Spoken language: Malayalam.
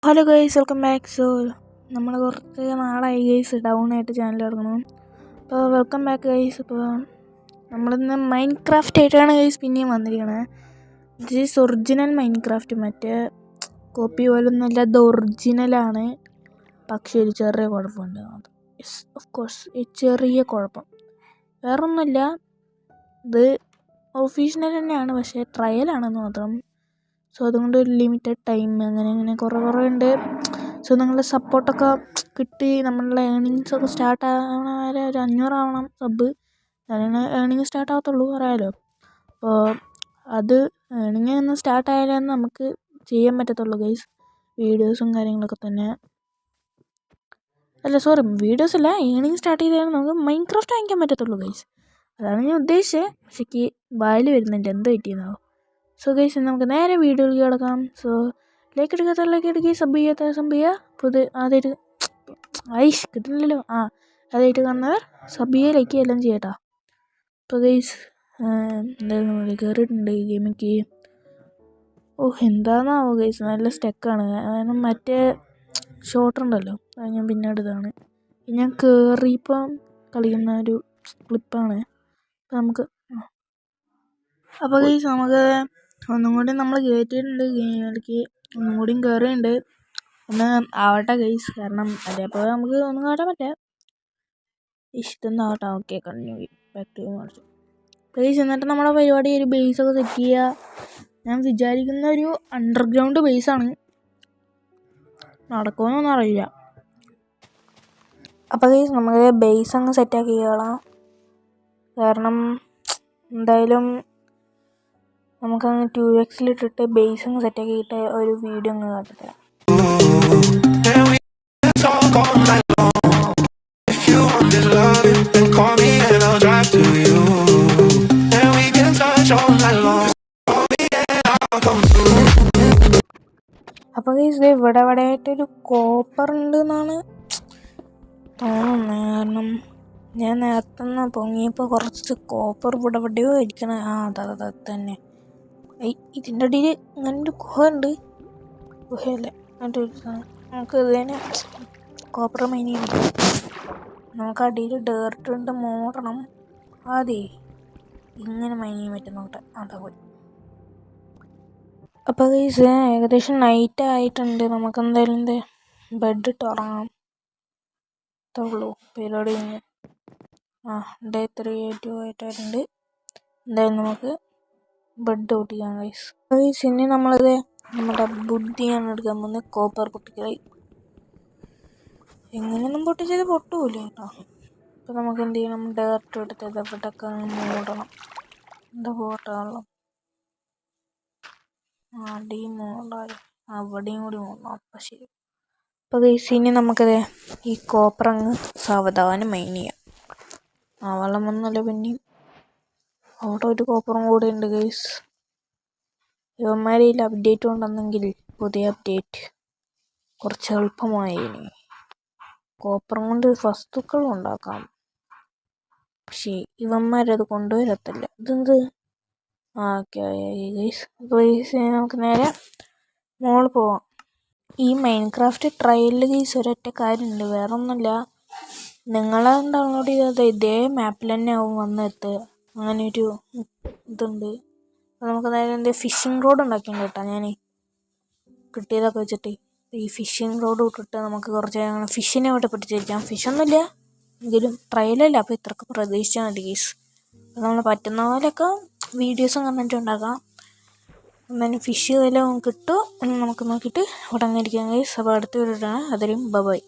Hello guys, welcome back. So നമ്മൾ കുറച്ച് നാളായി ഗൈസ് ഡൗൺ ആയിട്ട് ചാനൽ തുടങ്ങണം. അപ്പോൾ വെൽക്കം ബാക്ക് ഗൈസ്. ഇപ്പോൾ നമ്മളിന്ന് മൈൻക്രാഫ്റ്റ് ആയിട്ടാണ് ഗൈസ് പിന്നെയും വന്നിരിക്കണത്. ദിസ് ഒറിജിനൽ മൈൻക്രാഫ്റ്റ്, മറ്റേ കോപ്പി പോലൊന്നുമല്ല, ഇത് ഒറിജിനലാണ്. പക്ഷേ ഒരു ചെറിയ കുഴപ്പമുണ്ട്. അത് യെസ്, ഓഫ് കോഴ്സ് ഈ ചെറിയ കുഴപ്പം വേറൊന്നുമില്ല. ഇത് ഒഫീഷ്യൽ തന്നെയാണ്, പക്ഷേ ട്രയലാണെന്ന് മാത്രം. സോ അതുകൊണ്ട് ഒരു ലിമിറ്റഡ് ടൈം അങ്ങനെ കുറേ ഉണ്ട്. സോ നിങ്ങളുടെ സപ്പോർട്ടൊക്കെ കിട്ടി നമ്മളുടെ ഏണിങ്സൊക്കെ സ്റ്റാർട്ട് ആവണ വരെ ഒരു 500 ആവണം സബ്. അതിന് ഏണിങ് സ്റ്റാർട്ട് ആവത്തുള്ളൂ, അറിയാമല്ലോ. അപ്പോൾ അത് ഏണിങ് ഒന്ന് സ്റ്റാർട്ട് ആയാലേ നമുക്ക് ചെയ്യാൻ പറ്റത്തുള്ളൂ ഗൈസ്. വീഡിയോസും കാര്യങ്ങളൊക്കെ തന്നെ വീഡിയോസ് അല്ല, ഏണിങ് സ്റ്റാർട്ട് ചെയ്താലും നമുക്ക് മൈൻക്രാഫ്റ്റ് വാങ്ങിക്കാൻ പറ്റത്തുള്ളൂ ഗൈസ്. അതാണ് ഞാൻ ഉദ്ദേശിച്ചത്. പക്ഷേ വായിൽ വരുന്നുണ്ട്, എന്തോ പറ്റിയെന്നാവും. സോ ഗൈസ്, നമുക്ക് നേരെ വീഡിയോയിലേക്ക് കിടക്കാം. സോ ലൈക്ക് എടുക്കുക, സബ് ചെയ്യുക. പുതിയ ആദ്യമായിട്ട് കിട്ടുന്നില്ലല്ലോ. ആദ്യമായിട്ട് കാണുന്നവർ സബ് ചെയ്യുക, ലൈക്ക് ചെയ്യുക എല്ലാം ചെയ്യട്ടാ. അപ്പോൾ ഗൈസ് എന്തായാലും കയറിയിട്ടുണ്ട് ഈ ഗെയിമിക്ക്. എന്താണെന്നാവോ ഗൈസ്, നല്ല സ്റ്റക്കാണ്. കാരണം മറ്റേ ഷോട്ട് ഉണ്ടല്ലോ, അത് ഞാൻ പിന്നീട് ഇതാണ് ഞാൻ കയറിയപ്പം കളിക്കുന്ന ഒരു ക്ലിപ്പാണ്. അപ്പോൾ ഗൈസ് നമുക്ക് ഒന്നും കൂടി നമ്മൾ കയറ്റിയിട്ടുണ്ട് ഗെയിമിലേക്ക്, ഒന്നും കൂടിയും കയറിയുണ്ട്. ഒന്ന് ആവട്ടെ ഗൈസ്, കാരണം അതേപോലെ നമുക്ക് ഒന്നും കാട്ടാൻ പറ്റില്ല. ഇഷ്ടം ആവട്ടെ. Okay, continue back to march guys. എന്നിട്ട് നമ്മുടെ പരിപാടി ഒരു ബേസൊക്കെ സെറ്റ് ചെയ്യുക. ഞാൻ വിചാരിക്കുന്ന ഒരു അണ്ടർഗ്രൗണ്ട് ബേസാണ്, നടക്കുമെന്നൊന്നും അറിയില്ല. അപ്പോൾ ഗൈസ് നമുക്ക് ബേസ് അങ്ങ് സെറ്റാക്കി കളാം. കാരണം എന്തായാലും നമുക്കങ്ങ് 2x ബേസ് അങ്ങ് സെറ്റാക്കിയിട്ട് ഒരു വീഡിയോ അങ്ങ് കാട്ടിത്തരാം. അപ്പോൾ ഗൈസ് ഇവിടെ ആയിട്ടൊരു കോപ്പർ ഉണ്ട് എന്നാണ് തോന്നുന്നത്. കാരണം ഞാൻ നേരത്തെ പൊങ്ങിയപ്പോൾ കുറച്ച് കോപ്പർ ഇവിടെ ഇരിക്കണ. അതെ തന്നെ. ഇതിൻ്റെ അടിയിൽ അങ്ങനെ ഒരു ഗുഹ ഉണ്ട്. ഗുഹയല്ലേ, നമുക്ക് ഇതിനെ കോപ്പർ മൈൻ ചെയ്യണം. നമുക്ക് അടിയിൽ ഡേർട്ടുണ്ട്, മൂടണം. ഇങ്ങനെ മൈൻ ചെയ്യാൻ പറ്റും നോക്കട്ടെ. അതാ പോയി. അപ്പോൾ ഗൈസ് ഏകദേശം നൈറ്റ് ആയിട്ടുണ്ട്. നമുക്ക് എന്തായാലും ബെഡ് ഇട്ട് ഉറങ്ങാം. ഉള്ളൂ പരിപാടി കഴിഞ്ഞ്. ഡേ 3 ആയിട്ടുണ്ട്. എന്തായാലും നമുക്ക് ബെഡ് പൊട്ടിക്കാം ഗൈസ്. ഇനി നമ്മളിത് നമ്മുടെ ബുദ്ധിയാണ് എടുക്കാൻ പോകുന്നത്. കോപ്പർ പൊട്ടിക്കലായി എങ്ങനെയൊന്നും പൊട്ടിച്ചത് പൊട്ടൂല കേട്ടോ. അപ്പോൾ നമുക്ക് എന്ത് ചെയ്യണം, ഡേർട്ട് എടുത്ത് ഇതപ്പെട്ടൊക്കെ മൂടണം. എന്താ പോട്ടാണല്ലോ, അടിയും മൂടായി, അവിടെയും കൂടി മൂടണം. അപ്പം ശരി. അപ്പോൾ ഗൈസ് ഇനി നമുക്കത് ഈ കോപ്പർ അങ്ങ് സാവധാനം മൈൻ ചെയ്യാം. വെള്ളം വന്നല്ലോ. പിന്നെയും അവിടെ ഒരു കോപ്പറും കൂടെ ഉണ്ട് ഗൈസ്. ഇവന്മാരിൽ അപ്ഡേറ്റ് കൊണ്ടുവന്നെങ്കിൽ പുതിയ അപ്ഡേറ്റ് കുറച്ച് എളുപ്പമായി. കോപ്പറും കൊണ്ട് വസ്തുക്കൾ ഉണ്ടാക്കാം, പക്ഷേ ഇവന്മാരത് കൊണ്ടുവരത്തില്ല. ഇതെന്ത്? Okay guys. അപ്പോൾ ഗൈസ് നമുക്ക് നേരെ മോളിൽ പോവാം. ഈ മൈൻക്രാഫ്റ്റ് ട്രയലിൽ ഗൈസ് ഒരൊറ്റ കാര്യമുണ്ട്, വേറെ ഒന്നുമില്ല. നിങ്ങളെ ഡൗൺലോഡ് ചെയ്താൽ ഇതേ മാപ്പിൽ തന്നെ ആവും വന്നെത്തുക. അങ്ങനെ ഒരു ഇതുണ്ട്. നമുക്ക് നേരെ ഫിഷിംഗ് റോഡ് ഉണ്ടാക്കിയിട്ടുണ്ട് കേട്ടോ. ഞാൻ കിട്ടിയതൊക്കെ വെച്ചിട്ട് ഈ ഫിഷിംഗ് റോഡ് വിട്ടിട്ട് നമുക്ക് കുറച്ച് അങ്ങനെ ഫിഷിനെ ഇവിടെ പിടിച്ചിരിക്കാം. ഫിഷൊന്നുമില്ല എങ്കിലും ട്രയലല്ല, അപ്പോൾ ഇത്രയൊക്കെ പ്രതീക്ഷിച്ചാൽ മതി ഗൈസ്. അപ്പോൾ നമ്മൾ പറ്റുന്ന പോലെയൊക്കെ വീഡിയോസും കണ്ടിട്ട് ഉണ്ടാക്കാം. എന്നാലും ഫിഷ് വല്ലതും കിട്ടുമോ എന്ന് നമുക്ക് നോക്കിയിട്ട് ഇവിടെ അങ്ങനെ ഇരിക്കാം ഗൈസ്. അപ്പോൾ അടുത്ത വീഡിയോയാണ്. അതിലും ബൈ.